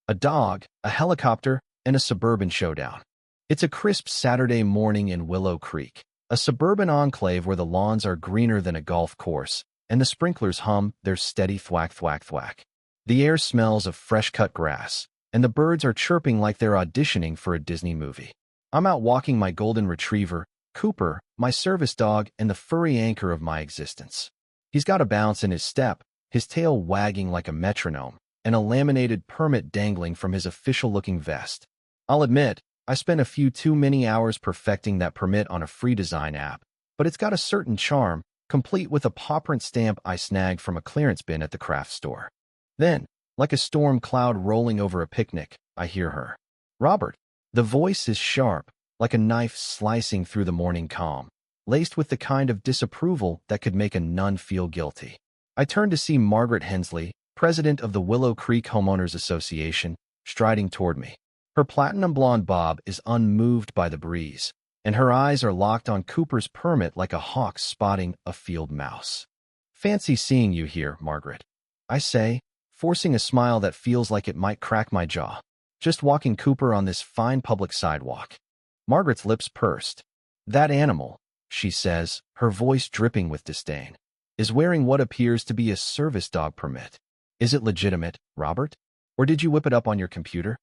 A dog, a helicopter, and a suburban showdown. It's a crisp Saturday morning in Willow Creek, a suburban enclave where the lawns are greener than a golf course, and the sprinklers hum their steady thwack thwack thwack. The air smells of fresh-cut grass, and the birds are chirping like they're auditioning for a Disney movie. I'm out walking my golden retriever, Cooper, my service dog and the furry anchor of my existence. He's got a bounce in his step, his tail wagging like a metronome, and a laminated permit dangling from his official-looking vest. I'll admit, I spent a few too many hours perfecting that permit on a free design app, but it's got a certain charm, complete with a paw print stamp I snagged from a clearance bin at the craft store. Then, like a storm cloud rolling over a picnic, I hear her. Robert. The voice is sharp, like a knife slicing through the morning calm, laced with the kind of disapproval that could make a nun feel guilty. I turn to see Margaret Hensley, president of the Willow Creek Homeowners Association, striding toward me. Her platinum blonde bob is unmoved by the breeze, and her eyes are locked on Cooper's permit like a hawk spotting a field mouse. Fancy seeing you here, Margaret, I say, forcing a smile that feels like it might crack my jaw. Just walking Cooper on this fine public sidewalk. Margaret's lips pursed. That animal, she says, her voice dripping with disdain, is wearing what appears to be a service dog permit. Is it legitimate, Robert? Or did you whip it up on your computer?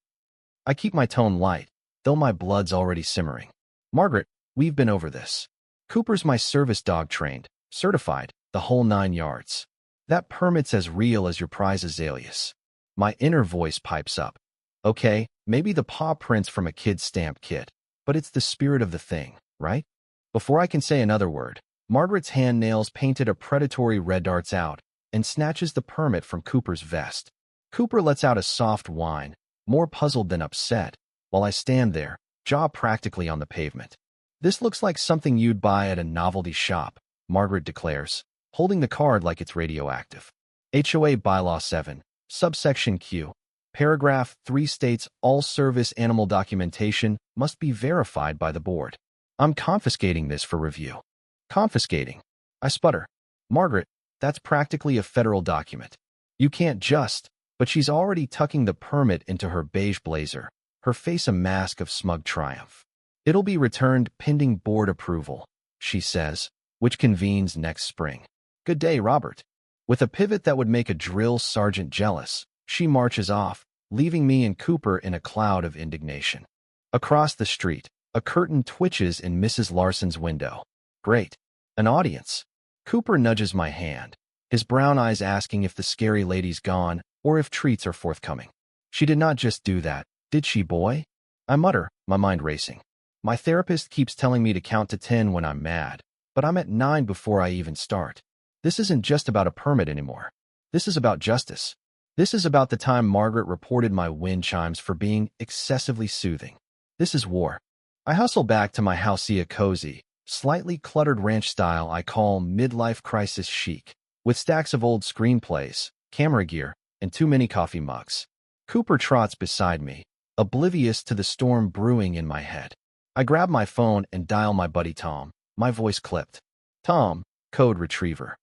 I keep my tone light, though my blood's already simmering. Margaret, we've been over this. Cooper's my service dog trained, certified, the whole 9 yards. That permit's as real as your prize azaleas. My inner voice pipes up. Okay, maybe the paw prints from a kid's stamp kit, but it's the spirit of the thing, right? Before I can say another word, Margaret's hand nails painted a predatory red darts out and snatches the permit from Cooper's vest. Cooper lets out a soft whine, more puzzled than upset, while I stand there, jaw practically on the pavement. This looks like something you'd buy at a novelty shop, Margaret declares, holding the card like it's radioactive. HOA Bylaw 7, subsection Q. Paragraph 3 states all service animal documentation must be verified by the board. I'm confiscating this for review. Confiscating. I sputter. Margaret, that's practically a federal document. You can't just, but she's already tucking the permit into her beige blazer, her face a mask of smug triumph. It'll be returned pending board approval, she says, which convenes next spring. Good day, Robert. With a pivot that would make a drill sergeant jealous, she marches off, leaving me and Cooper in a cloud of indignation. Across the street, a curtain twitches in Mrs. Larson's window. Great. An audience. Cooper nudges my hand, his brown eyes asking if the scary lady's gone or if treats are forthcoming. She did not just do that, did she, boy? I mutter, my mind racing. My therapist keeps telling me to count to 10 when I'm mad, but I'm at 9 before I even start. This isn't just about a permit anymore. This is about justice. This is about the time Margaret reported my wind chimes for being excessively soothing. This is war. I hustle back to my housea cozy, slightly cluttered ranch style I call midlife crisis chic, with stacks of old screenplays, camera gear, and too many coffee mugs. Cooper trots beside me, oblivious to the storm brewing in my head. I grab my phone and dial my buddy Tom, my voice clipped. Tom, code retriever.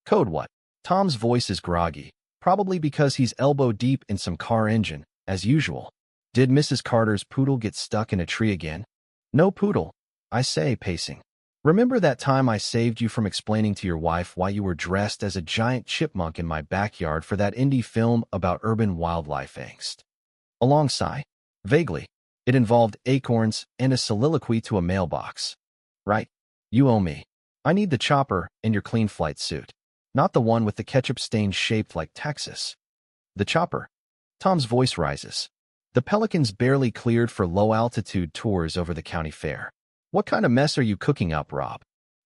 Code what? Tom's voice is groggy, probably because he's elbow-deep in some car engine, as usual. Did Mrs. Carter's poodle get stuck in a tree again? No poodle, I say, pacing. Remember that time I saved you from explaining to your wife why you were dressed as a giant chipmunk in my backyard for that indie film about urban wildlife angst? A long sigh. Vaguely. It involved acorns and a soliloquy to a mailbox. Right. You owe me. I need the chopper and your clean flight suit. Not the one with the ketchup stain shaped like Texas. The chopper. Tom's voice rises. The Pelicans barely cleared for low-altitude tours over the county fair. What kind of mess are you cooking up, Rob?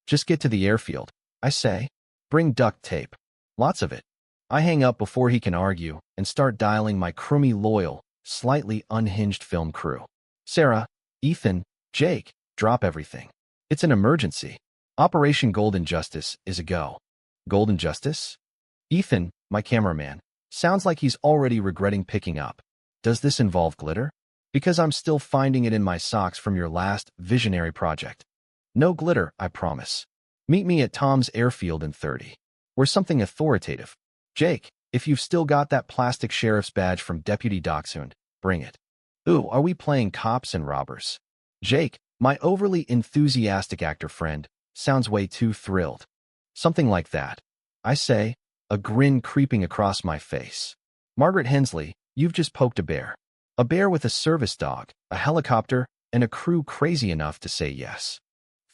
Just get to the airfield, I say. Bring duct tape. Lots of it. I hang up before he can argue and start dialing my crummy loyal, slightly unhinged film crew. Sarah, Ethan, Jake, drop everything. It's an emergency. Operation Golden Justice is a go. Golden Justice? Ethan, my cameraman, sounds like he's already regretting picking up. Does this involve glitter? Because I'm still finding it in my socks from your last visionary project. No glitter, I promise. Meet me at Tom's airfield in 30. Or something authoritative. Jake, if you've still got that plastic sheriff's badge from Deputy Dachshund, bring it. Ooh, are we playing cops and robbers? Jake, my overly enthusiastic actor friend, sounds way too thrilled. Something like that. I say, a grin creeping across my face. Margaret Hensley, you've just poked a bear. A bear with a service dog, a helicopter, and a crew crazy enough to say yes.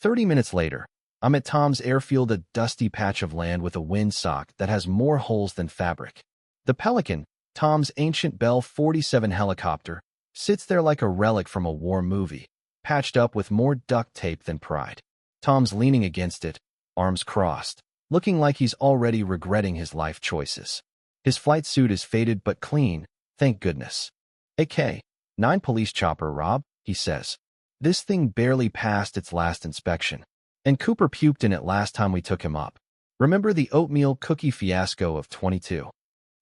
30 minutes later, I'm at Tom's airfield, a dusty patch of land with a windsock that has more holes than fabric. The Pelican, Tom's ancient Bell 47 helicopter, sits there like a relic from a war movie, patched up with more duct tape than pride. Tom's leaning against it, arms crossed, looking like he's already regretting his life choices. His flight suit is faded but clean, thank goodness. AK-9 police chopper, Rob, he says. This thing barely passed its last inspection. And Cooper puked in it last time we took him up. Remember the oatmeal cookie fiasco of 22?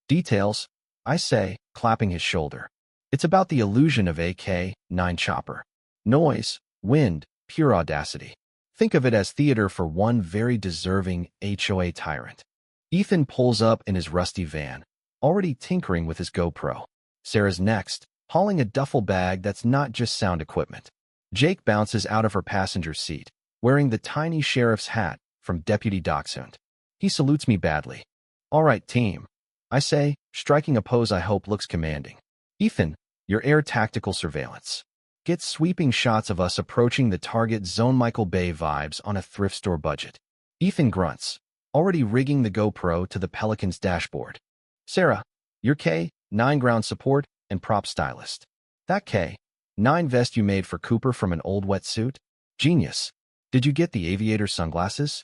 Details, I say, clapping his shoulder. It's about the illusion of AK-9 chopper. Noise, wind, pure audacity. Think of it as theater for one very deserving HOA tyrant. Ethan pulls up in his rusty van, already tinkering with his GoPro. Sarah's next, hauling a duffel bag that's not just sound equipment. Jake bounces out of her passenger seat, wearing the tiny sheriff's hat from Deputy Dachshund. He salutes me badly. All right, team, I say, striking a pose I hope looks commanding. Ethan, your air tactical surveillance. Get sweeping shots of us approaching the target zone. Michael Bay vibes on a thrift store budget. Ethan grunts, already rigging the GoPro to the Pelican's dashboard. Sarah, your K-9 ground support and prop stylist. That K-9 vest you made for Cooper from an old wetsuit? Genius. Did you get the aviator sunglasses?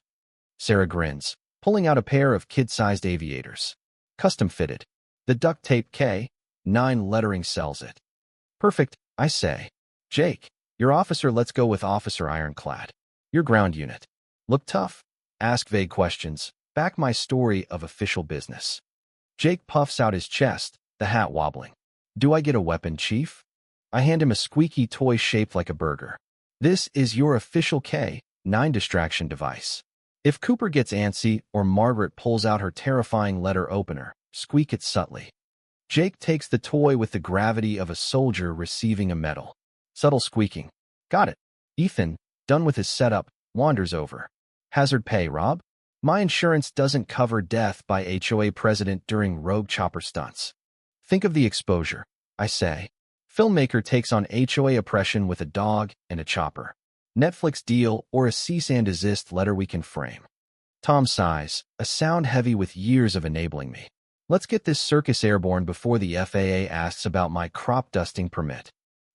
Sarah grins, pulling out a pair of kid-sized aviators. Custom fitted. The duct tape K-9 lettering sells it. Perfect, I say. Jake, your officer, let's go with Officer Ironclad. Your ground unit. Look tough? Ask vague questions. Back my story of official business. Jake puffs out his chest, the hat wobbling. Do I get a weapon, Chief? I hand him a squeaky toy shaped like a burger. This is your official K-9 distraction device. If Cooper gets antsy or Margaret pulls out her terrifying letter opener, squeak it subtly. Jake takes the toy with the gravity of a soldier receiving a medal. Subtle squeaking. Got it. Ethan, done with his setup, wanders over. Hazard pay, Rob? My insurance doesn't cover death by HOA president during rogue chopper stunts. Think of the exposure, I say. Filmmaker takes on HOA oppression with a dog and a chopper. Netflix deal or a cease and desist letter we can frame. Tom sighs, a sound heavy with years of enabling me. Let's get this circus airborne before the FAA asks about my crop dusting permit.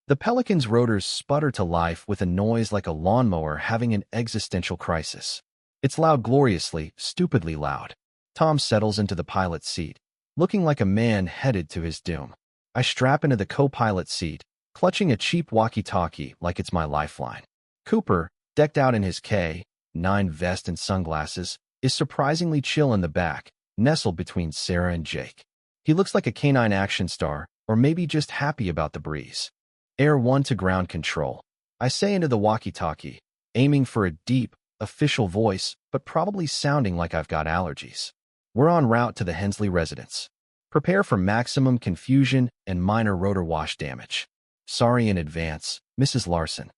The Pelican's rotors sputter to life with a noise like a lawnmower having an existential crisis. It's loud, gloriously, stupidly loud. Tom settles into the pilot's seat, looking like a man headed to his doom. I strap into the co-pilot seat, clutching a cheap walkie-talkie like it's my lifeline. Cooper, decked out in his K-9 vest and sunglasses, is surprisingly chill in the back, nestled between Sarah and Jake. He looks like a canine action star, or maybe just happy about the breeze. Air 1 to ground control, I say into the walkie-talkie, aiming for a deep, official voice, but probably sounding like I've got allergies. We're en route to the Hensley residence. Prepare for maximum confusion and minor rotor wash damage. Sorry in advance, Mrs. Larson.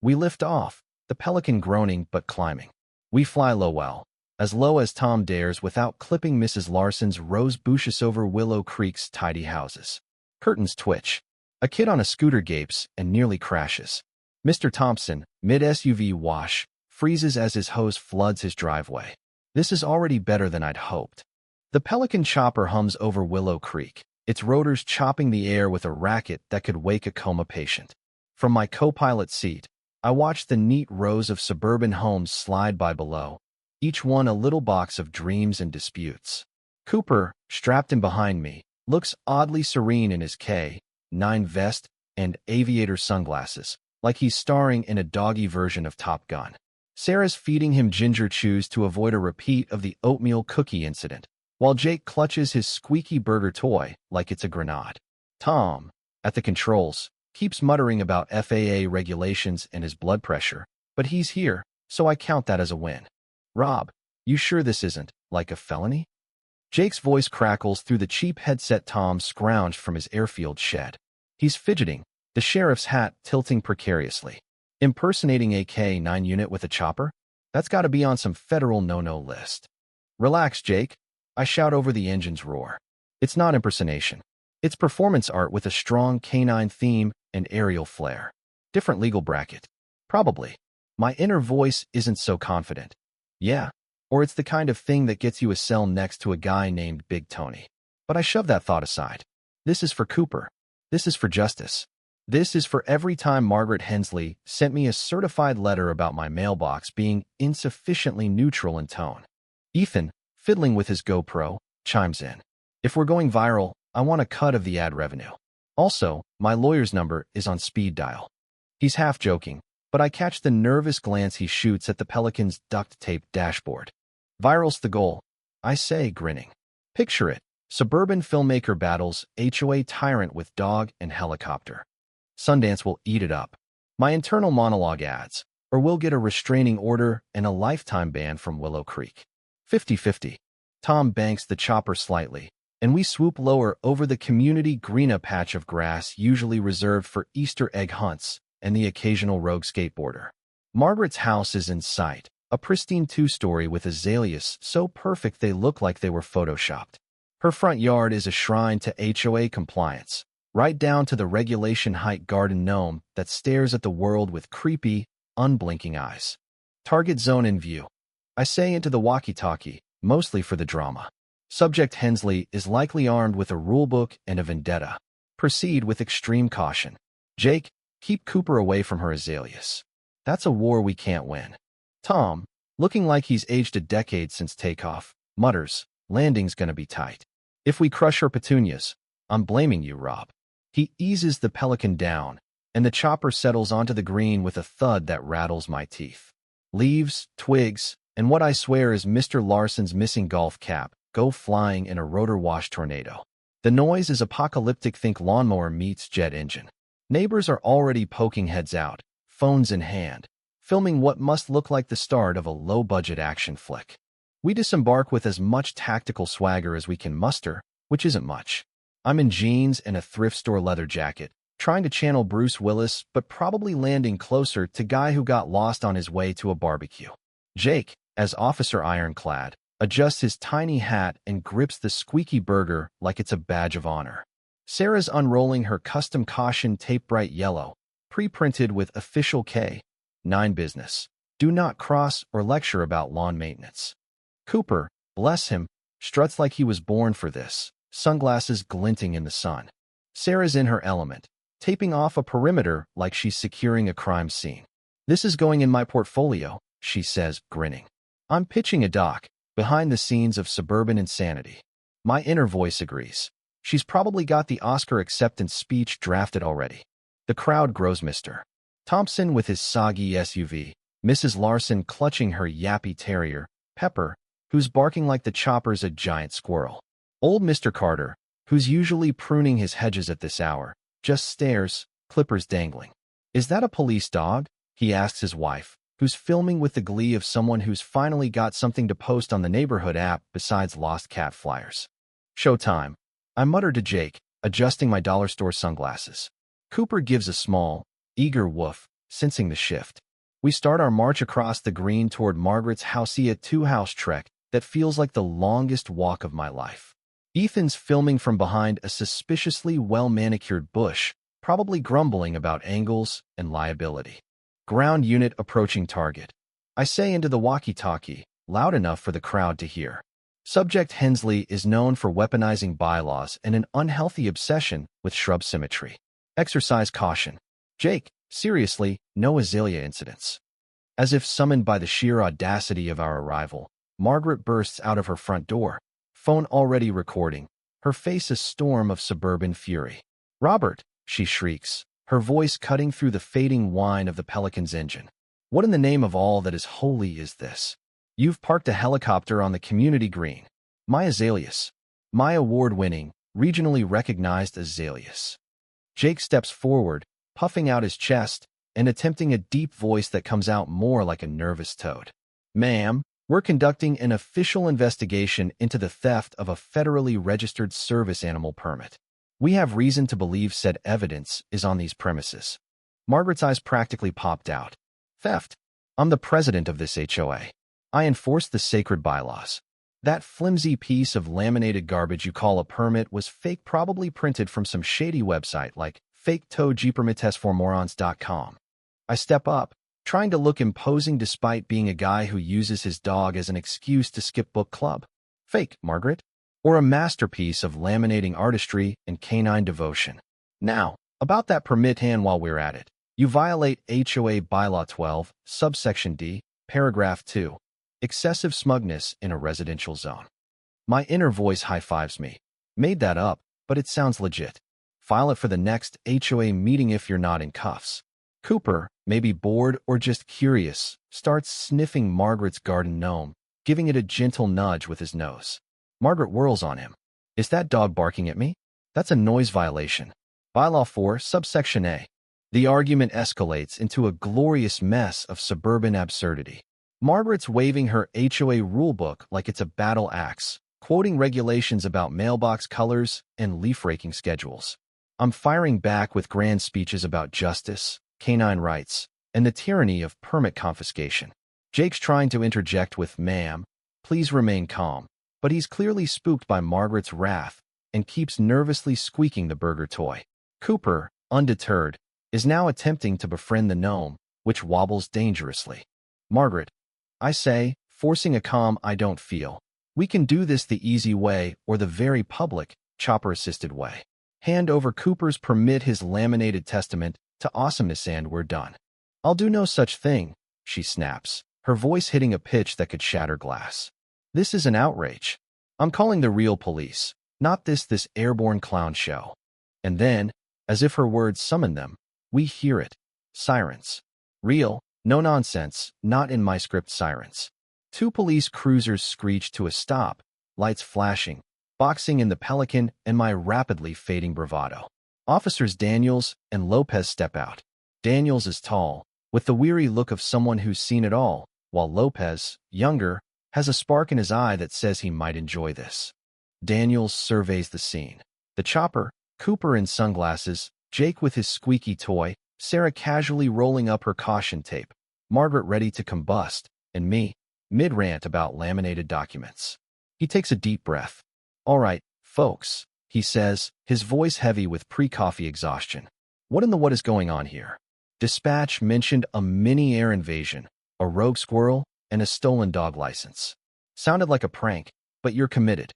We lift off, the Pelican groaning but climbing. We fly low, as low as Tom dares without clipping Mrs. Larson's rose bushes over Willow Creek's tidy houses. Curtains twitch. A kid on a scooter gapes and nearly crashes. Mr. Thompson, mid-SUV wash, freezes as his hose floods his driveway. This is already better than I'd hoped. The Pelican chopper hums over Willow Creek, its rotors chopping the air with a racket that could wake a coma patient. From my co-pilot seat, I watch the neat rows of suburban homes slide by below, each one a little box of dreams and disputes. Cooper, strapped in behind me, looks oddly serene in his K-9 vest and aviator sunglasses, like he's starring in a doggy version of Top Gun. Sarah's feeding him ginger chews to avoid a repeat of the oatmeal cookie incident, while Jake clutches his squeaky burger toy like it's a grenade. Tom, at the controls, keeps muttering about FAA regulations and his blood pressure, but he's here, so I count that as a win. Rob, you sure this isn't, like a felony? Jake's voice crackles through the cheap headset Tom scrounged from his airfield shed. He's fidgeting, the sheriff's hat tilting precariously. Impersonating a K-9 unit with a chopper? That's got to be on some federal no-no list. Relax, Jake. I shout over the engine's roar. It's not impersonation. It's performance art with a strong K-9 theme and aerial flair. Different legal bracket. Probably. My inner voice isn't so confident. Yeah, or it's the kind of thing that gets you a cell next to a guy named Big Tony. But I shove that thought aside. This is for Cooper. This is for justice. This is for every time Margaret Hensley sent me a certified letter about my mailbox being insufficiently neutral in tone. Ethan, fiddling with his GoPro, chimes in. If we're going viral, I want a cut of the ad revenue. Also, my lawyer's number is on speed dial. He's half joking, but I catch the nervous glance he shoots at the Pelican's duct-taped dashboard. Viral's the goal, I say, grinning. Picture it. Suburban filmmaker battles HOA tyrant with dog and helicopter. Sundance will eat it up. My internal monologue adds, or we'll get a restraining order and a lifetime ban from Willow Creek. 50-50. Tom banks the chopper slightly, and we swoop lower over the community green patch of grass usually reserved for Easter egg hunts and the occasional rogue skateboarder. Margaret's house is in sight, a pristine two-story with azaleas so perfect they look like they were photoshopped. Her front yard is a shrine to HOA compliance, right down to the regulation height garden gnome that stares at the world with creepy, unblinking eyes. Target zone in view. I say into the walkie-talkie, mostly for the drama. Subject Hensley is likely armed with a rulebook and a vendetta. Proceed with extreme caution. Jake, keep Cooper away from her azaleas. That's a war we can't win. Tom, looking like he's aged a decade since takeoff, mutters, landing's gonna be tight. If we crush her petunias, I'm blaming you, Rob. He eases the Pelican down, and the chopper settles onto the green with a thud that rattles my teeth. Leaves, twigs, and what I swear is Mr. Larson's missing golf cap go flying in a rotor wash tornado. The noise is apocalyptic. Think lawnmower meets jet engine. Neighbors are already poking heads out, phones in hand, filming what must look like the start of a low-budget action flick. We disembark with as much tactical swagger as we can muster, which isn't much. I'm in jeans and a thrift store leather jacket, trying to channel Bruce Willis but probably landing closer to guy who got lost on his way to a barbecue. Jake, as Officer Ironclad, adjusts his tiny hat and grips the squeaky burger like it's a badge of honor. Sarah's unrolling her custom caution tape bright yellow, pre-printed with official K-9 business. Do not cross or lecture about lawn maintenance. Cooper, bless him, struts like he was born for this, sunglasses glinting in the sun. Sarah's in her element, taping off a perimeter like she's securing a crime scene. This is going in my portfolio, she says, grinning. I'm pitching a doc, behind the scenes of suburban insanity. My inner voice agrees. She's probably got the Oscar acceptance speech drafted already. The crowd grows. Mr. Thompson with his soggy SUV, Mrs. Larson clutching her yappy terrier, Pepper, who's barking like the chopper's a giant squirrel. Old Mr. Carter, who's usually pruning his hedges at this hour, just stares, clippers dangling. Is that a police dog? He asks his wife, who's filming with the glee of someone who's finally got something to post on the neighborhood app besides lost cat flyers. Showtime. I mutter to Jake, adjusting my dollar store sunglasses. Cooper gives a small, eager woof, sensing the shift. We start our march across the green toward Margaret's housey, a two-house trek that feels like the longest walk of my life. Ethan's filming from behind a suspiciously well-manicured bush, probably grumbling about angles and liability. Ground unit approaching target. I say into the walkie-talkie, loud enough for the crowd to hear. Subject Hensley is known for weaponizing bylaws and an unhealthy obsession with shrub symmetry. Exercise caution. Jake, seriously, no azalea incidents. As if summoned by the sheer audacity of our arrival, Margaret bursts out of her front door, phone already recording, her face a storm of suburban fury. Robert, she shrieks, her voice cutting through the fading whine of the Pelican's engine. What in the name of all that is holy is this? You've parked a helicopter on the community green. My azaleas. My award-winning, regionally recognized azaleas. Jake steps forward, puffing out his chest and attempting a deep voice that comes out more like a nervous toad. Ma'am, we're conducting an official investigation into the theft of a federally registered service animal permit. We have reason to believe said evidence is on these premises. Margaret's eyes practically popped out. Theft. I'm the president of this HOA. I enforce the sacred bylaws. That flimsy piece of laminated garbage you call a permit was fake, probably printed from some shady website like fake-to-permitesformorons.com. I step up, trying to look imposing despite being a guy who uses his dog as an excuse to skip book club. Fake, Margaret? Or a masterpiece of laminating artistry and canine devotion. Now, about that permit hand while we're at it. You violate HOA Bylaw 12, subsection D, paragraph 2. Excessive smugness in a residential zone. My inner voice high-fives me. Made that up, but it sounds legit. File it for the next HOA meeting if you're not in cuffs. Cooper, maybe bored or just curious, starts sniffing Margaret's garden gnome, giving it a gentle nudge with his nose. Margaret whirls on him. Is that dog barking at me? That's a noise violation. Bylaw 4, subsection A. The argument escalates into a glorious mess of suburban absurdity. Margaret's waving her HOA rulebook like it's a battle axe, quoting regulations about mailbox colors and leaf-raking schedules. I'm firing back with grand speeches about justice, canine rights, and the tyranny of permit confiscation. Jake's trying to interject with, "Ma'am, please remain calm," but he's clearly spooked by Margaret's wrath and keeps nervously squeaking the burger toy. Cooper, undeterred, is now attempting to befriend the gnome, which wobbles dangerously. Margaret, I say, forcing a calm I don't feel. We can do this the easy way or the very public, chopper-assisted way. Hand over Cooper's permit, his laminated testament to awesomeness, and we're done. I'll do no such thing, she snaps, her voice hitting a pitch that could shatter glass. This is an outrage. I'm calling the real police, not this airborne clown show. And then, as if her words summon them, we hear it. Sirens. Real, no nonsense, not in my script sirens. 2 police cruisers screech to a stop, lights flashing, boxing in the Pelican and my rapidly fading bravado. Officers Daniels and Lopez step out. Daniels is tall, with the weary look of someone who's seen it all, while Lopez, younger, has a spark in his eye that says he might enjoy this. Daniels surveys the scene. The chopper, Cooper in sunglasses, Jake with his squeaky toy, Sarah casually rolling up her caution tape, Margaret ready to combust, and me, mid-rant about laminated documents. He takes a deep breath. All right, folks, he says, his voice heavy with pre-coffee exhaustion. What in the what is going on here? Dispatch mentioned a mini air invasion, a rogue squirrel, and a stolen dog license. Sounded like a prank, but you're committed.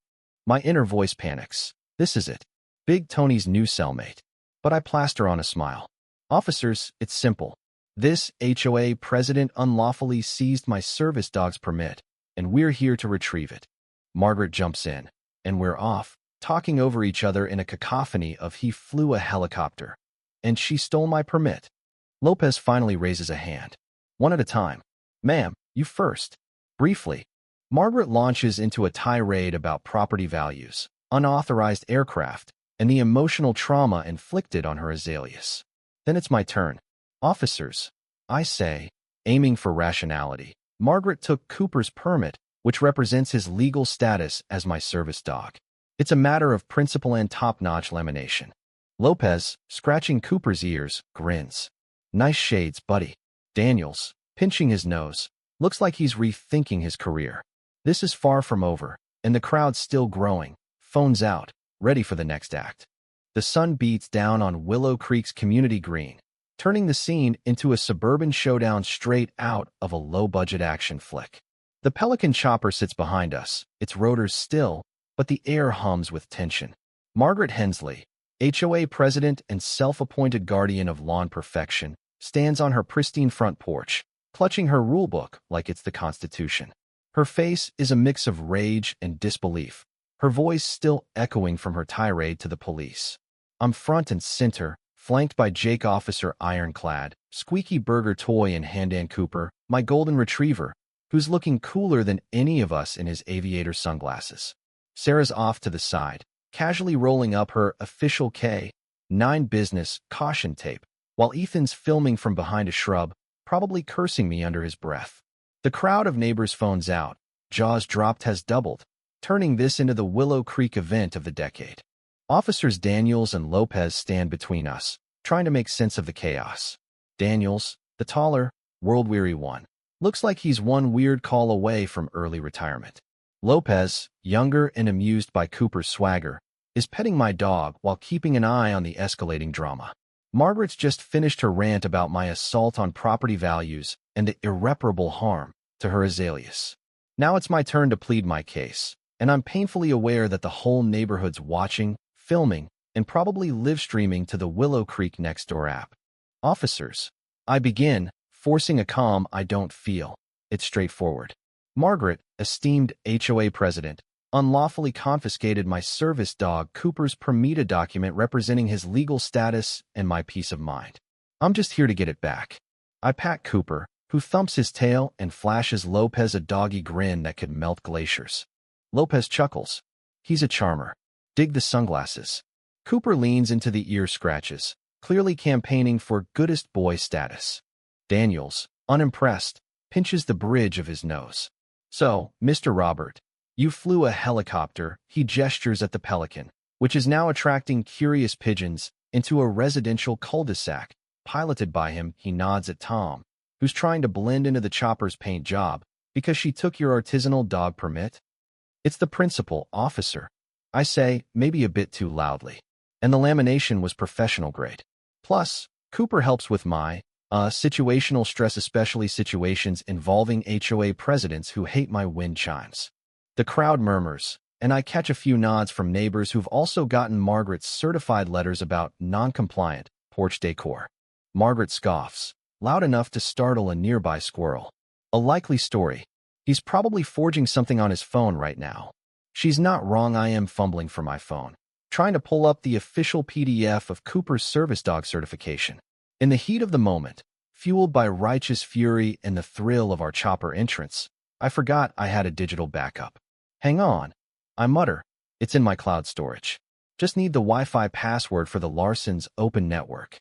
My inner voice panics. This is it. Big Tony's new cellmate. But I plaster on a smile. Officers, it's simple. This HOA president unlawfully seized my service dog's permit, and we're here to retrieve it. Margaret jumps in, and we're off, talking over each other in a cacophony of he flew a helicopter. And she stole my permit. Lopez finally raises a hand. One at a time. Ma'am, you first. Briefly, Margaret launches into a tirade about property values, unauthorized aircraft, and the emotional trauma inflicted on her azaleas. Then it's my turn. Officers, I say, aiming for rationality. Margaret took Cooper's permit, which represents his legal status as my service dog. It's a matter of principle and top-notch lamination. Lopez, scratching Cooper's ears, grins. Nice shades, buddy. Daniels, pinching his nose, looks like he's rethinking his career. This is far from over, and the crowd's still growing, phones out, ready for the next act. The sun beats down on Willow Creek's community green, turning the scene into a suburban showdown straight out of a low-budget action flick. The Pelican chopper sits behind us, its rotors still, but the air hums with tension. Margaret Hensley, HOA president and self-appointed guardian of lawn perfection, stands on her pristine front porch, clutching her rulebook like it's the Constitution. Her face is a mix of rage and disbelief, her voice still echoing from her tirade to the police. I'm front and center, flanked by Jake Officer Ironclad, Squeaky Burger Toy and Handan Cooper, my golden retriever, who's looking cooler than any of us in his aviator sunglasses. Sarah's off to the side, casually rolling up her official K-9 business caution tape, while Ethan's filming from behind a shrub, probably cursing me under his breath. The crowd of neighbors phones out, jaws dropped has doubled, turning this into the Willow Creek event of the decade. Officers Daniels and Lopez stand between us, trying to make sense of the chaos. Daniels, the taller, world-weary one, looks like he's one weird call away from early retirement. Lopez, younger and amused by Cooper's swagger, is petting my dog while keeping an eye on the escalating drama. Margaret's just finished her rant about my assault on property values and the irreparable harm to her azaleas. Now it's my turn to plead my case, and I'm painfully aware that the whole neighborhood's watching, filming, and probably live-streaming to the Willow Creek Nextdoor app. Officers, I begin, forcing a calm I don't feel. It's straightforward. Margaret, esteemed HOA president, unlawfully confiscated my service dog Cooper's permita document representing his legal status and my peace of mind. I'm just here to get it back. I pat Cooper, who thumps his tail and flashes Lopez a doggy grin that could melt glaciers. Lopez chuckles. He's a charmer. Dig the sunglasses. Cooper leans into the ear scratches, clearly campaigning for goodest boy status. Daniels, unimpressed, pinches the bridge of his nose. So, Mr. Robert, you flew a helicopter, he gestures at the Pelican, which is now attracting curious pigeons, into a residential cul-de-sac. Piloted by him, he nods at Tom, who's trying to blend into the chopper's paint job, because she took your artisanal dog permit? It's the principal, officer. I say, maybe a bit too loudly. And the lamination was professional grade. Plus, Cooper helps with my, situational stress, especially situations involving HOA presidents who hate my wind chimes. The crowd murmurs, and I catch a few nods from neighbors who've also gotten Margaret's certified letters about non-compliant porch decor. Margaret scoffs, loud enough to startle a nearby squirrel. A likely story. He's probably forging something on his phone right now. She's not wrong. I am fumbling for my phone, trying to pull up the official PDF of Cooper's service dog certification. In the heat of the moment, fueled by righteous fury and the thrill of our chopper entrance, I forgot I had a digital backup. Hang on, I mutter. It's in my cloud storage. Just need the Wi-Fi password for the Larson's open network.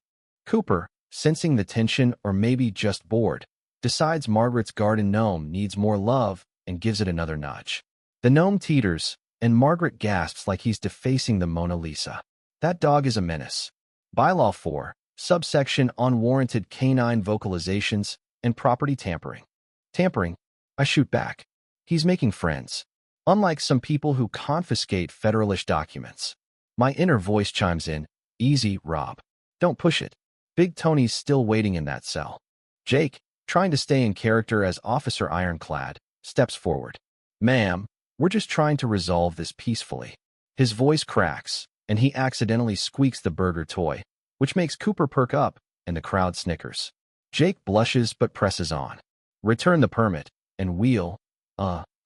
Cooper, sensing the tension or maybe just bored, decides Margaret's garden gnome needs more love and gives it another nudge. The gnome teeters, and Margaret gasps like he's defacing the Mona Lisa. That dog is a menace. Bylaw 4, subsection unwarranted canine vocalizations and property tampering. Tampering? I shoot back. He's making friends. Unlike some people who confiscate federalish documents. My inner voice chimes in, easy, Rob. Don't push it. Big Tony's still waiting in that cell. Jake, trying to stay in character as Officer Ironclad, steps forward. Ma'am, we're just trying to resolve this peacefully. His voice cracks, and he accidentally squeaks the burger toy, which makes Cooper perk up, and the crowd snickers. Jake blushes but presses on. Return the permit, and we'll,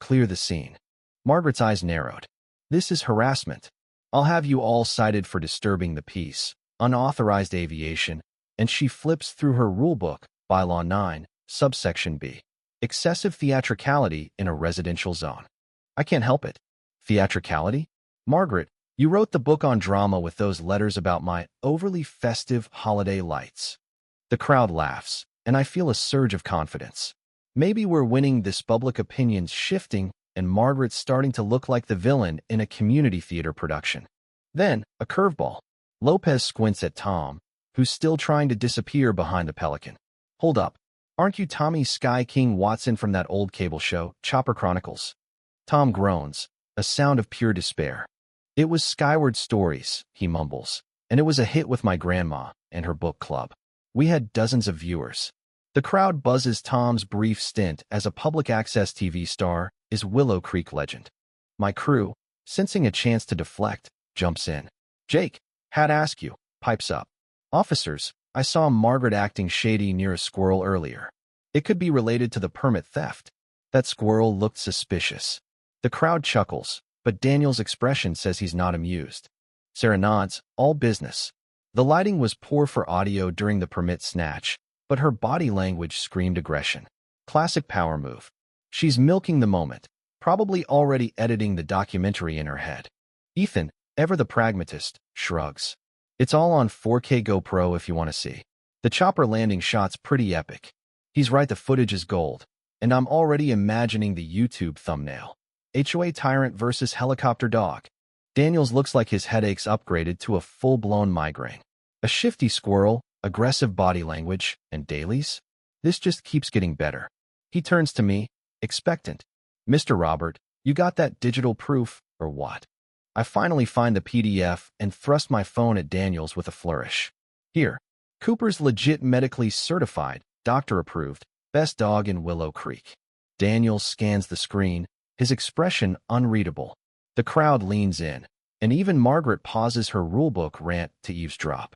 clear the scene. Margaret's eyes narrowed. This is harassment. I'll have you all cited for disturbing the peace, unauthorized aviation, and she flips through her rulebook, Bylaw 9, subsection B. Excessive theatricality in a residential zone. I can't help it. Theatricality? Margaret, you wrote the book on drama with those letters about my overly festive holiday lights. The crowd laughs, and I feel a surge of confidence. Maybe we're winning this public opinion's shifting, and Margaret's starting to look like the villain in a community theater production. Then, a curveball. Lopez squints at Tom, who's still trying to disappear behind the Pelican. Hold up. Aren't you Tommy Sky King Watson from that old cable show, Chopper Chronicles? Tom groans, a sound of pure despair. It was Skyward Stories, he mumbles, and it was a hit with my grandma and her book club. We had dozens of viewers. The crowd buzzes Tom's brief stint as a public access TV star is Willow Creek legend. My crew, sensing a chance to deflect, jumps in. Jake, had to ask you, pipes up. Officers, I saw Margaret acting shady near a squirrel earlier. It could be related to the permit theft. That squirrel looked suspicious. The crowd chuckles, but Daniel's expression says he's not amused. Sarah nods, all business. The lighting was poor for audio during the permit snatch, but her body language screamed aggression. Classic power move. She's milking the moment, probably already editing the documentary in her head. Ethan, ever the pragmatist, shrugs. It's all on 4K GoPro if you want to see. The chopper landing shot's pretty epic. He's right, the footage is gold, and I'm already imagining the YouTube thumbnail. HOA tyrant versus helicopter dog. Daniels looks like his headache's upgraded to a full-blown migraine. A shifty squirrel, aggressive body language, and dailies? This just keeps getting better. He turns to me, expectant. Mr. Robert, you got that digital proof, or what? I finally find the PDF and thrust my phone at Daniels with a flourish. Here, Cooper's legit medically certified, doctor-approved, best dog in Willow Creek. Daniels scans the screen, his expression unreadable. The crowd leans in, and even Margaret pauses her rulebook rant to eavesdrop.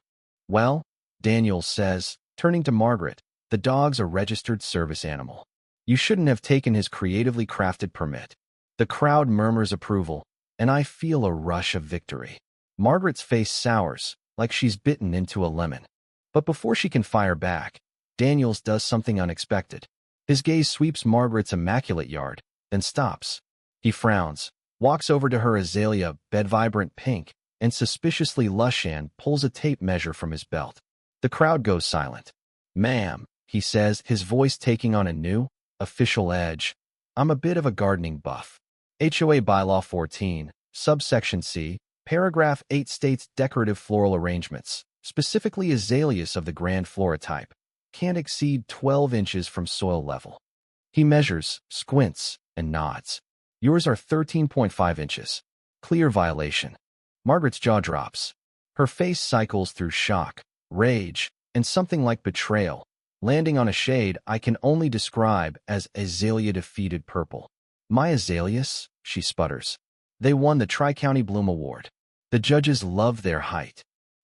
Well, Daniels says, turning to Margaret, the dog's a registered service animal. You shouldn't have taken his creatively crafted permit. The crowd murmurs approval, and I feel a rush of victory. Margaret's face sours, like she's bitten into a lemon. But before she can fire back, Daniels does something unexpected. His gaze sweeps Margaret's immaculate yard, then stops. He frowns, walks over to her azalea bed vibrant pink, and suspiciously Lushan pulls a tape measure from his belt. The crowd goes silent. Ma'am, he says, his voice taking on a new, official edge. I'm a bit of a gardening buff. HOA Bylaw 14, subsection C, paragraph 8 states decorative floral arrangements, specifically azaleas of the grand flora type, can't exceed 12 inches from soil level. He measures, squints, and nods. Yours are 13.5 inches. Clear violation. Margaret's jaw drops. Her face cycles through shock, rage, and something like betrayal, landing on a shade I can only describe as azalea-defeated purple. My azaleas, she sputters. They won the Tri-County Bloom Award. The judges love their height.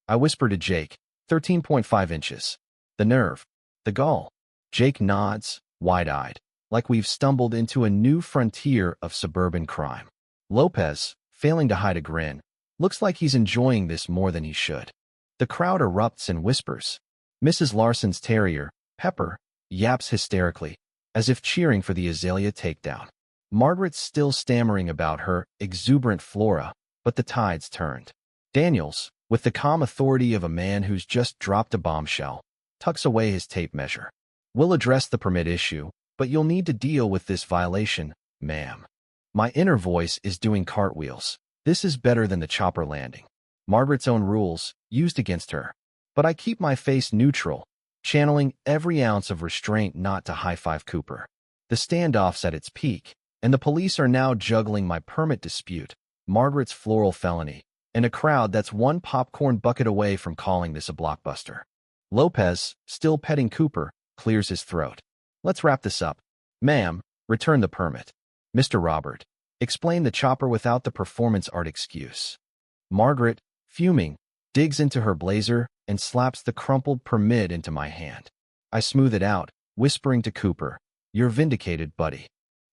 I whisper to Jake, 13.5 inches. The nerve. The gall. Jake nods, wide-eyed, like we've stumbled into a new frontier of suburban crime. Lopez, failing to hide a grin, looks like he's enjoying this more than he should. The crowd erupts and whispers. Mrs. Larson's terrier, Pepper, yaps hysterically, as if cheering for the azalea takedown. Margaret's still stammering about her exuberant flora, but the tide's turned. Daniels, with the calm authority of a man who's just dropped a bombshell, tucks away his tape measure. We'll address the permit issue, but you'll need to deal with this violation, ma'am. My inner voice is doing cartwheels. This is better than the chopper landing. Margaret's own rules, used against her. But I keep my face neutral, channeling every ounce of restraint not to high-five Cooper. The standoff's at its peak, and the police are now juggling my permit dispute, Margaret's floral felony, and a crowd that's one popcorn bucket away from calling this a blockbuster. Lopez, still petting Cooper, clears his throat. Let's wrap this up. Ma'am, return the permit. Mr. Robert, explain the chopper without the performance art excuse. Margaret, fuming, digs into her blazer and slaps the crumpled permit into my hand. I smooth it out, whispering to Cooper, you're vindicated, buddy.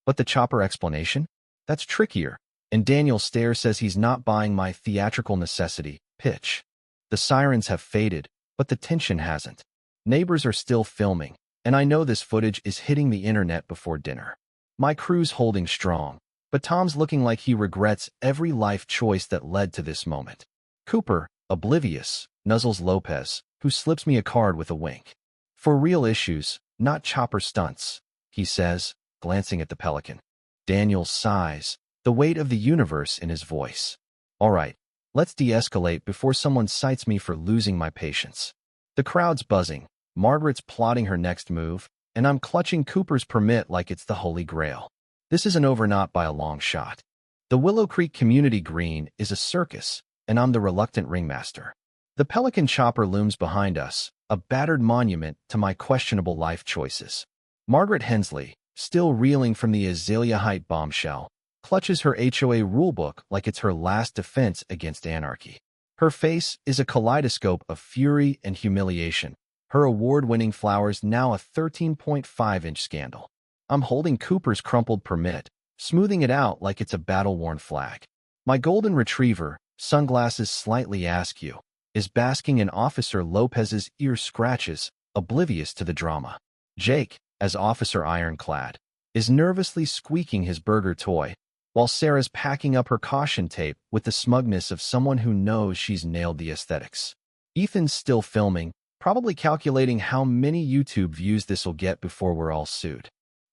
But the chopper explanation? That's trickier, and Daniel Stair says he's not buying my theatrical necessity pitch. The sirens have faded, but the tension hasn't. Neighbors are still filming, and I know this footage is hitting the internet before dinner. My crew's holding strong, but Tom's looking like he regrets every life choice that led to this moment. Cooper, oblivious, nuzzles Lopez, who slips me a card with a wink. For real issues, not chopper stunts, he says, glancing at the pelican. Daniel sighs, the weight of the universe in his voice. All right, let's de-escalate before someone cites me for losing my patience. The crowd's buzzing, Margaret's plotting her next move, and I'm clutching Cooper's permit like it's the Holy Grail. This isn't over not by a long shot. The Willow Creek Community Green is a circus, and I'm the reluctant ringmaster. The pelican chopper looms behind us, a battered monument to my questionable life choices. Margaret Hensley, still reeling from the azalea height bombshell, clutches her HOA rulebook like it's her last defense against anarchy. Her face is a kaleidoscope of fury and humiliation, her award-winning flowers now a 13.5-inch scandal. I'm holding Cooper's crumpled permit, smoothing it out like it's a battle-worn flag. My golden retriever, sunglasses slightly askew, is basking in Officer Lopez's ear scratches, oblivious to the drama. Jake, as Officer Ironclad, is nervously squeaking his burger toy, while Sarah's packing up her caution tape with the smugness of someone who knows she's nailed the aesthetics. Ethan's still filming, probably calculating how many YouTube views this'll get before we're all sued.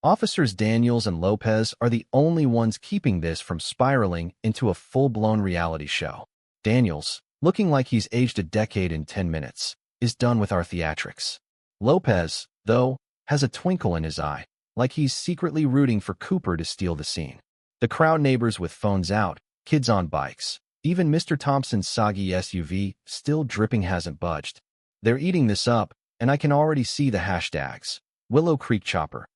Officers Daniels and Lopez are the only ones keeping this from spiraling into a full-blown reality show. Daniels, looking like he's aged a decade in 10 minutes, is done with our theatrics. Lopez, though, has a twinkle in his eye, like he's secretly rooting for Cooper to steal the scene. The crowd neighbors with phones out, kids on bikes. Even Mr. Thompson's soggy SUV, still dripping, hasn't budged. They're eating this up, and I can already see the hashtags. Willow Creek Chopper,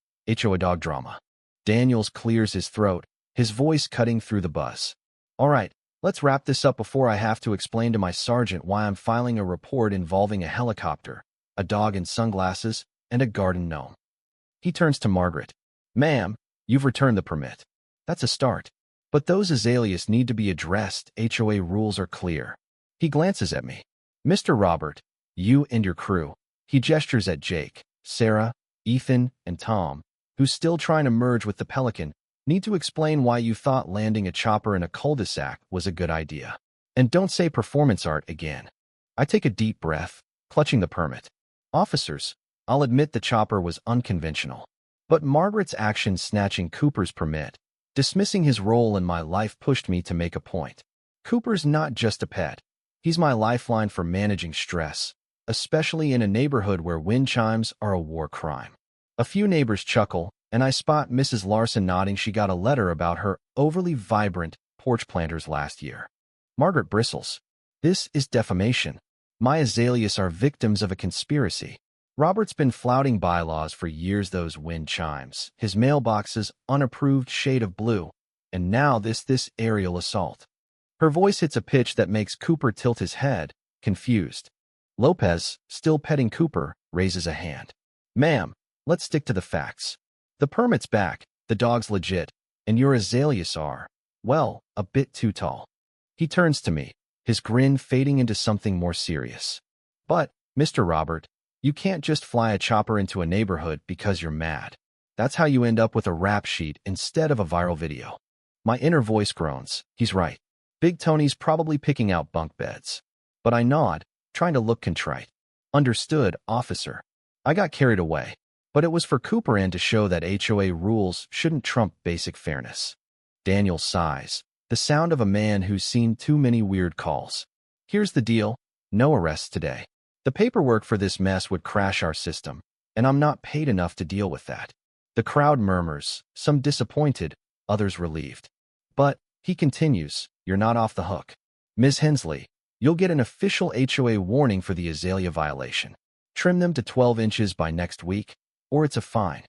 HOA dog drama. Daniels clears his throat, his voice cutting through the buzz. All right, let's wrap this up before I have to explain to my sergeant why I'm filing a report involving a helicopter, a dog in sunglasses, and a garden gnome. He turns to Margaret. Ma'am, you've returned the permit. That's a start. But those azaleas need to be addressed. HOA rules are clear. He glances at me. Mr. Robert, you and your crew. He gestures at Jake, Sarah, Ethan, and Tom, who's still trying to merge with the Pelican, need to explain why you thought landing a chopper in a cul-de-sac was a good idea. And don't say performance art again. I take a deep breath, clutching the permit. Officers, I'll admit the chopper was unconventional. But Margaret's action snatching Cooper's permit, dismissing his role in my life, pushed me to make a point. Cooper's not just a pet. He's my lifeline for managing stress, especially in a neighborhood where wind chimes are a war crime. A few neighbors chuckle, and I spot Mrs. Larson nodding. She got a letter about her overly vibrant porch planters last year. Margaret bristles. This is defamation. My azaleas are victims of a conspiracy. Robert's been flouting bylaws for years. Those wind chimes, his mailbox's unapproved shade of blue, and now this aerial assault. Her voice hits a pitch that makes Cooper tilt his head, confused. Lopez, still petting Cooper, raises a hand. Ma'am, let's stick to the facts. The permit's back, the dog's legit, and your azaleas are, well, a bit too tall. He turns to me, his grin fading into something more serious. But, Mr. Robert, you can't just fly a chopper into a neighborhood because you're mad. That's how you end up with a rap sheet instead of a viral video. My inner voice groans. He's right. Big Tony's probably picking out bunk beds. But I nod, trying to look contrite. Understood, officer. I got carried away. But it was for Cooper and to show that HOA rules shouldn't trump basic fairness. Daniel sighs, the sound of a man who's seen too many weird calls. Here's the deal. No arrests today. The paperwork for this mess would crash our system, and I'm not paid enough to deal with that. The crowd murmurs, some disappointed, others relieved. But, he continues, you're not off the hook. Ms. Hensley, you'll get an official HOA warning for the azalea violation. Trim them to 12 inches by next week, or it's a fine.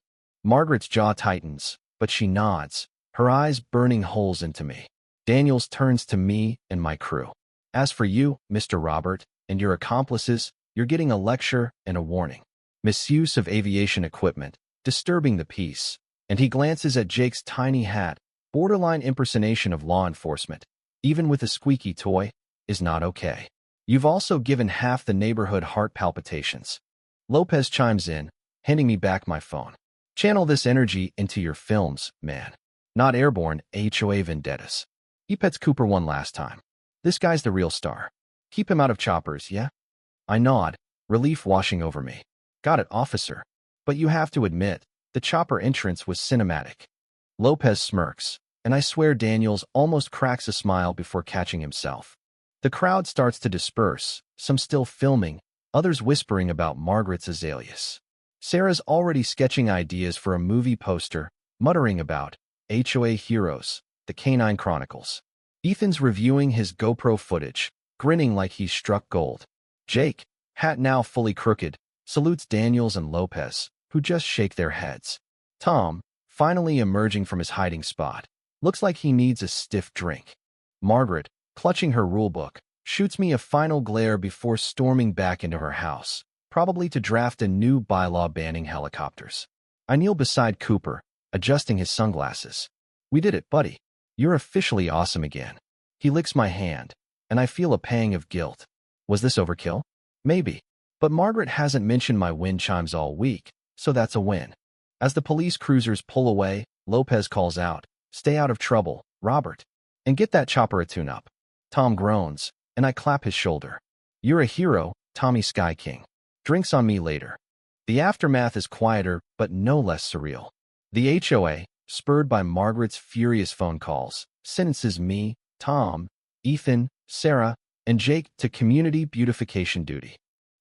Margaret's jaw tightens, but she nods, her eyes burning holes into me. Daniels turns to me and my crew. As for you, Mr. Robert, and your accomplices, you're getting a lecture and a warning. Misuse of aviation equipment, disturbing the peace. And he glances at Jake's tiny hat, borderline impersonation of law enforcement, even with a squeaky toy, is not okay. You've also given half the neighborhood heart palpitations. Lopez chimes in, handing me back my phone. Channel this energy into your films, man. Not airborne HOA vendettas. He pets Cooper one last time. This guy's the real star. Keep him out of choppers, yeah? I nod, relief washing over me. Got it, officer. But you have to admit, the chopper entrance was cinematic. Lopez smirks, and I swear Daniels almost cracks a smile before catching himself. The crowd starts to disperse, some still filming, others whispering about Margaret's azaleas. Sarah's already sketching ideas for a movie poster, muttering about HOA Heroes, the Canine Chronicles. Ethan's reviewing his GoPro footage, grinning like he's struck gold. Jake, hat now fully crooked, salutes Daniels and Lopez, who just shake their heads. Tom, finally emerging from his hiding spot, looks like he needs a stiff drink. Margaret, clutching her rulebook, shoots me a final glare before storming back into her house, probably to draft a new bylaw banning helicopters. I kneel beside Cooper, adjusting his sunglasses. We did it, buddy. You're officially awesome again. He licks my hand, and I feel a pang of guilt. Was this overkill? Maybe. But Margaret hasn't mentioned my wind chimes all week, so that's a win. As the police cruisers pull away, Lopez calls out, "Stay out of trouble, Robert. And get that chopper a tune-up." Tom groans, and I clap his shoulder. You're a hero, Tommy Sky King. Drinks on me later. The aftermath is quieter, but no less surreal. The HOA, spurred by Margaret's furious phone calls, sentences me, Tom, Ethan, Sarah, and Jake to community beautification duty.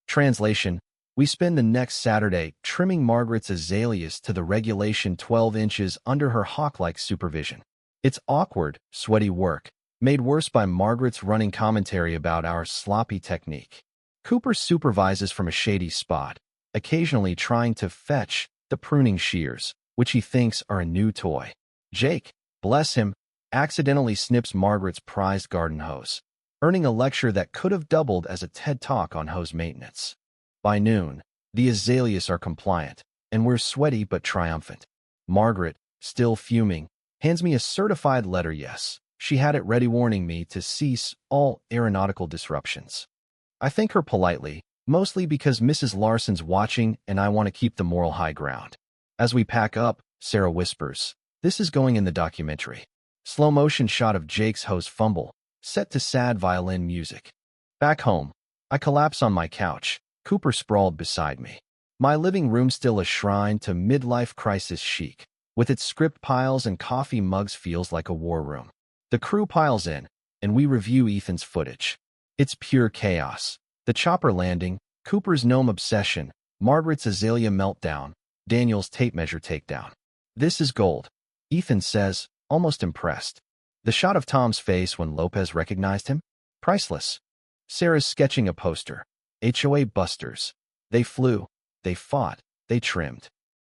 Translation: we spend the next Saturday trimming Margaret's azaleas to the regulation 12 inches under her hawk-like supervision. It's awkward, sweaty work, made worse by Margaret's running commentary about our sloppy technique. Cooper supervises from a shady spot, occasionally trying to fetch the pruning shears, which he thinks are a new toy. Jake, bless him, accidentally snips Margaret's prized garden hose, earning a lecture that could have doubled as a TED Talk on hose maintenance. By noon, the azaleas are compliant, and we're sweaty but triumphant. Margaret, still fuming, hands me a certified letter yes. She had it ready warning me to cease all aeronautical disruptions. I thank her politely, mostly because Mrs. Larson's watching and I want to keep the moral high ground. As we pack up, Sarah whispers, "This is going in the documentary." Slow-motion shot of Jake's hose fumble, set to sad violin music. Back home, I collapse on my couch, Cooper sprawled beside me. My living room still a shrine to midlife crisis chic, with its script piles and coffee mugs feels like a war room. The crew piles in, and we review Ethan's footage. It's pure chaos. The chopper landing, Cooper's gnome obsession, Margaret's azalea meltdown, Daniel's tape measure takedown. This is gold, Ethan says, almost impressed. The shot of Tom's face when Lopez recognized him? Priceless. Sarah's sketching a poster. HOA busters. They flew, they fought, they trimmed.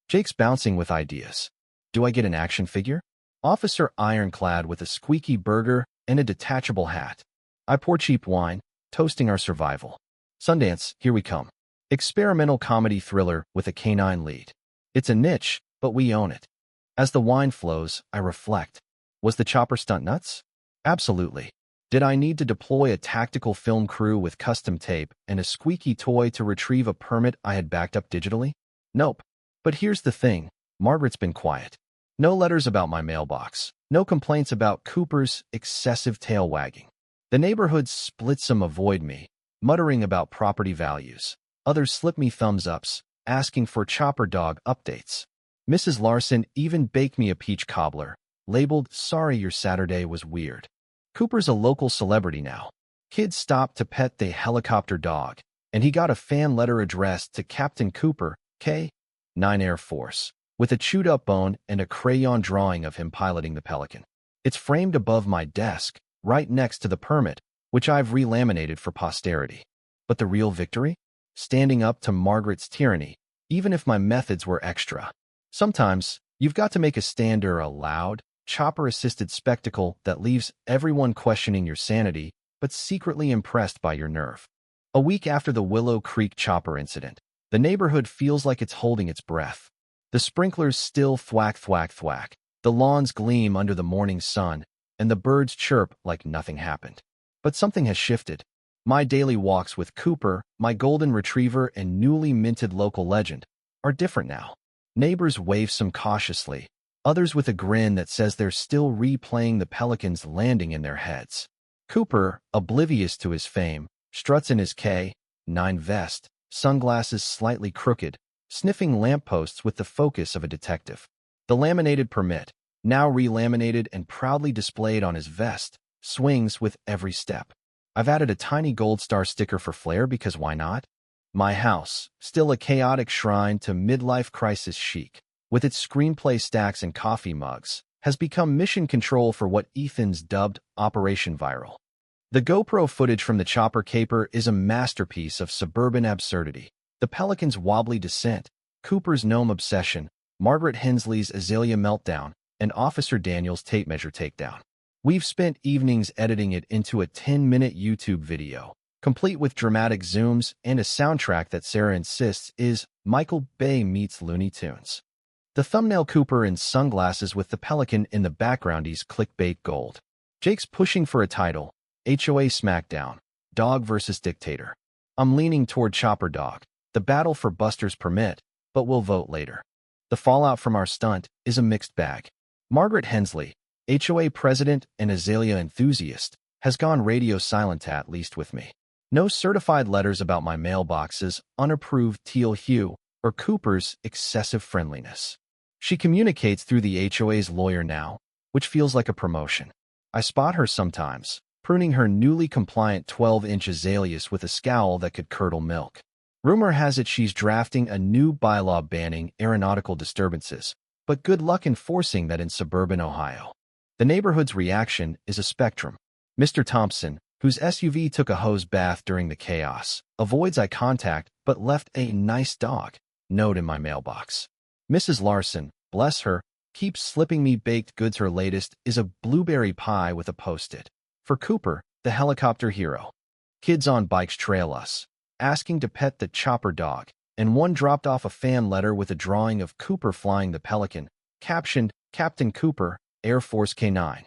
Jake's bouncing with ideas. Do I get an action figure? Officer Ironclad with a squeaky burger and a detachable hat. I pour cheap wine, toasting our survival. Sundance, here we come. Experimental comedy thriller with a canine lead. It's a niche, but we own it. As the wine flows, I reflect. Was the chopper stunt nuts? Absolutely. Did I need to deploy a tactical film crew with custom tape and a squeaky toy to retrieve a permit I had backed up digitally? Nope. But here's the thing, Margaret's been quiet. No letters about my mailbox. No complaints about Cooper's excessive tail wagging. The neighborhood splits some avoid me, muttering about property values. Others slip me thumbs-ups, asking for chopper dog updates. Mrs. Larson even baked me a peach cobbler, labeled, "Sorry your Saturday was weird." Cooper's a local celebrity now. Kids stopped to pet the helicopter dog, and he got a fan letter addressed to Captain Cooper, K-9 Air Force, with a chewed-up bone and a crayon drawing of him piloting the Pelican. It's framed above my desk, right next to the permit, which I've relaminated for posterity. But the real victory? Standing up to Margaret's tyranny, even if my methods were extra. Sometimes, you've got to make a stand or a loud, chopper-assisted spectacle that leaves everyone questioning your sanity, but secretly impressed by your nerve. A week after the Willow Creek chopper incident, the neighborhood feels like it's holding its breath. The sprinklers still thwack, thwack, thwack. The lawns gleam under the morning sun, and the birds chirp like nothing happened. But something has shifted. My daily walks with Cooper, my golden retriever and newly minted local legend, are different now. Neighbors wave some cautiously, others with a grin that says they're still replaying the Pelican's landing in their heads. Cooper, oblivious to his fame, struts in his K-9 vest, sunglasses slightly crooked, sniffing lampposts with the focus of a detective. The laminated permit, now relaminated and proudly displayed on his vest, swings with every step. I've added a tiny gold star sticker for flair because why not? My house, still a chaotic shrine to midlife crisis chic, with its screenplay stacks and coffee mugs, has become mission control for what Ethan's dubbed Operation Viral. The GoPro footage from the chopper caper is a masterpiece of suburban absurdity. The Pelican's wobbly descent, Cooper's gnome obsession, Margaret Hensley's azalea meltdown, and Officer Daniel's tape measure takedown. We've spent evenings editing it into a 10-minute YouTube video, complete with dramatic zooms and a soundtrack that Sarah insists is Michael Bay meets Looney Tunes. The thumbnail Cooper in sunglasses with the Pelican in the background is clickbait gold. Jake's pushing for a title, HOA Smackdown, Dog versus Dictator. I'm leaning toward Chopper Dog, the battle for Buster's permit, but we'll vote later. The fallout from our stunt is a mixed bag. Margaret Hensley, HOA president and azalea enthusiast, has gone radio silent at least with me. No certified letters about my mailbox's unapproved teal hue or Cooper's excessive friendliness. She communicates through the HOA's lawyer now, which feels like a promotion. I spot her sometimes, pruning her newly compliant 12-inch azaleas with a scowl that could curdle milk. Rumor has it she's drafting a new bylaw banning aeronautical disturbances, but good luck enforcing that in suburban Ohio. The neighborhood's reaction is a spectrum. Mr. Thompson, whose SUV took a hose bath during the chaos, avoids eye contact but left a "nice dog" note in my mailbox. Mrs. Larson, bless her, keeps slipping me baked goods. Her latest is a blueberry pie with a post-it. For Cooper, the helicopter hero. Kids on bikes trail us, asking to pet the chopper dog, and one dropped off a fan letter with a drawing of Cooper flying the Pelican, captioned, "Captain Cooper, Air Force K9.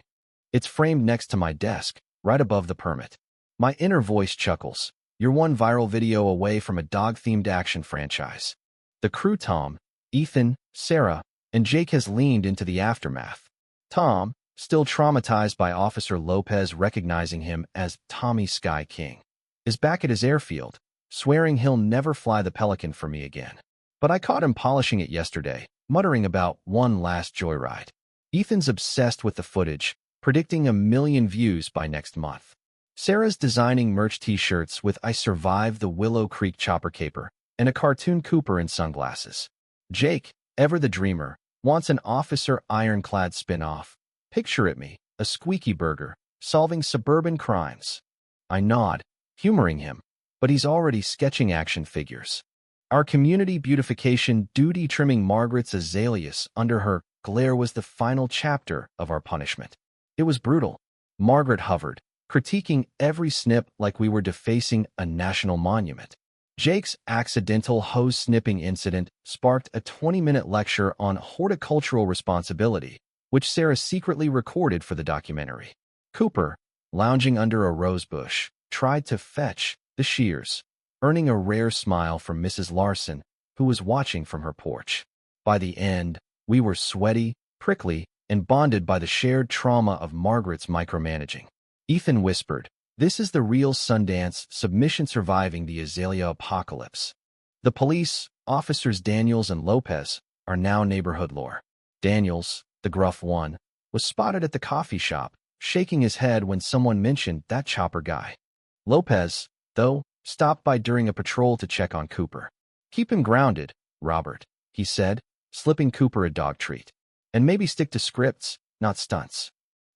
It's framed next to my desk, right above the permit. My inner voice chuckles. You're one viral video away from a dog-themed action franchise. The crew, Tom, Ethan, Sarah, and Jake, has leaned into the aftermath. Tom, still traumatized by Officer Lopez recognizing him as Tommy Sky King, is back at his airfield, swearing he'll never fly the Pelican for me again. But I caught him polishing it yesterday, muttering about one last joyride. Ethan's obsessed with the footage, predicting 1 million views by next month. Sarah's designing merch t-shirts with "I survived the Willow Creek chopper caper" and a cartoon Cooper in sunglasses. Jake, ever the dreamer, wants an Officer Ironclad spin-off. Picture it me, a squeaky burger, solving suburban crimes. I nod, humoring him, but he's already sketching action figures. Our community beautification duty trimming Margaret's azaleas under her glare was the final chapter of our punishment. It was brutal. Margaret hovered, critiquing every snip like we were defacing a national monument. Jake's accidental hose snipping incident sparked a 20-minute lecture on horticultural responsibility, which Sarah secretly recorded for the documentary. Cooper, lounging under a rose bush, tried to fetch the shears, earning a rare smile from Mrs. Larson, who was watching from her porch. By the end, we were sweaty, prickly, and bonded by the shared trauma of Margaret's micromanaging. Ethan whispered, "This is the real Sundance submission, surviving the azalea apocalypse." The police, Officers Daniels and Lopez, are now neighborhood lore. Daniels, the gruff one, was spotted at the coffee shop, shaking his head when someone mentioned that chopper guy. Lopez, though, stopped by during a patrol to check on Cooper. "Keep him grounded, Robert," he said, slipping Cooper a dog treat. "And maybe stick to scripts, not stunts."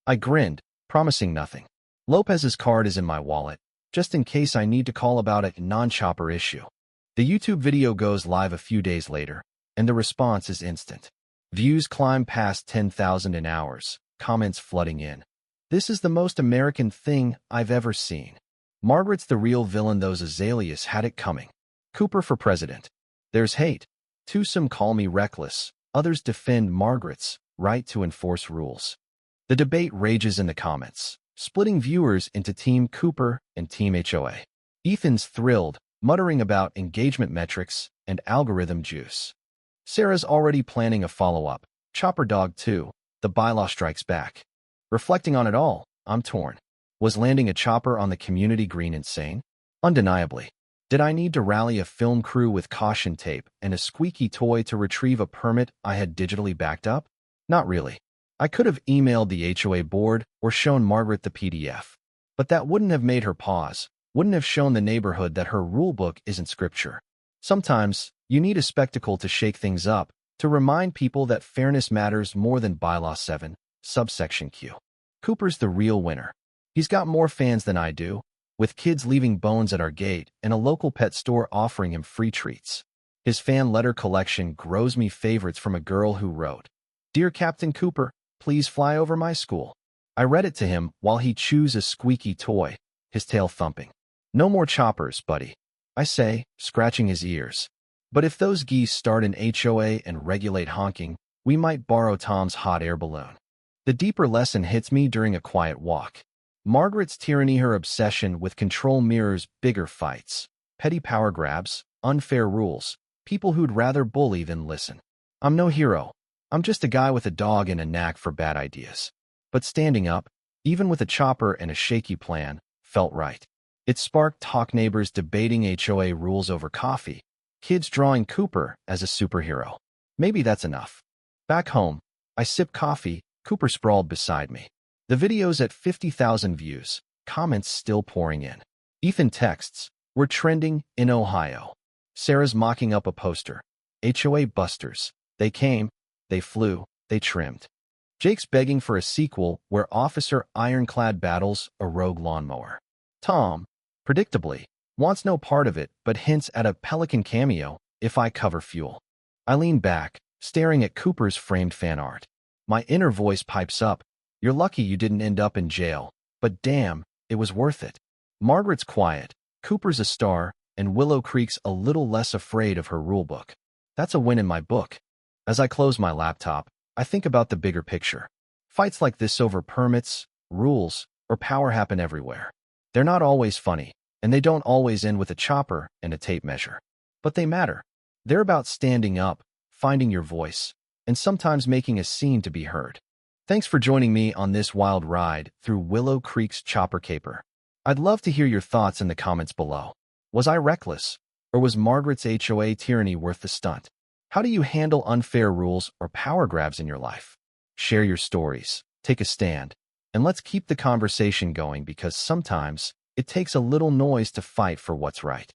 I grinned, promising nothing. Lopez's card is in my wallet, just in case I need to call about a non-chopper issue. The YouTube video goes live a few days later, and the response is instant. Views climb past 10,000 in hours, comments flooding in. "This is the most American thing I've ever seen. Margaret's the real villain. Those azaleas had it coming. Cooper for president." There's hate. Some call me reckless, others defend Margaret's right to enforce rules. The debate rages in the comments, splitting viewers into Team Cooper and Team HOA. Ethan's thrilled, muttering about engagement metrics and algorithm juice. Sarah's already planning a follow-up, Chopper Dog 2, the bylaw strikes back. Reflecting on it all, I'm torn. Was landing a chopper on the community green insane? Undeniably. Did I need to rally a film crew with caution tape and a squeaky toy to retrieve a permit I had digitally backed up? Not really. I could have emailed the HOA board or shown Margaret the PDF. But that wouldn't have made her pause, wouldn't have shown the neighborhood that her rulebook isn't scripture. Sometimes, you need a spectacle to shake things up, to remind people that fairness matters more than Bylaw 7, subsection Q. Cooper's the real winner. He's got more fans than I do, with kids leaving bones at our gate and a local pet store offering him free treats. His fan letter collection grows me favorites from a girl who wrote, "Dear Captain Cooper, please fly over my school." I read it to him while he chews a squeaky toy, his tail thumping. "No more choppers, buddy," I say, scratching his ears. "But if those geese start an HOA and regulate honking, we might borrow Tom's hot air balloon." The deeper lesson hits me during a quiet walk. Margaret's tyranny, her obsession with control mirrors bigger fights, petty power grabs, unfair rules, people who'd rather bully than listen. I'm no hero. I'm just a guy with a dog and a knack for bad ideas. But standing up, even with a chopper and a shaky plan, felt right. It sparked talk, neighbors debating HOA rules over coffee, kids drawing Cooper as a superhero. Maybe that's enough. Back home, I sip coffee, Cooper sprawled beside me. The video's at 50,000 views, comments still pouring in. Ethan texts, "We're trending in Ohio." Sarah's mocking up a poster. HOA busters. They came, they flew, they trimmed. Jake's begging for a sequel where Officer Ironclad battles a rogue lawnmower. Tom, predictably, wants no part of it but hints at a Pelican cameo if I cover fuel. I lean back, staring at Cooper's framed fan art. My inner voice pipes up, "You're lucky you didn't end up in jail, but damn, it was worth it." Margaret's quiet, Cooper's a star, and Willow Creek's a little less afraid of her rulebook. That's a win in my book. As I close my laptop, I think about the bigger picture. Fights like this over permits, rules, or power happen everywhere. They're not always funny, and they don't always end with a chopper and a tape measure. But they matter. They're about standing up, finding your voice, and sometimes making a scene to be heard. Thanks for joining me on this wild ride through Willow Creek's chopper caper. I'd love to hear your thoughts in the comments below. Was I reckless, or was Margaret's HOA tyranny worth the stunt? How do you handle unfair rules or power grabs in your life? Share your stories, take a stand, and let's keep the conversation going because sometimes it takes a little noise to fight for what's right.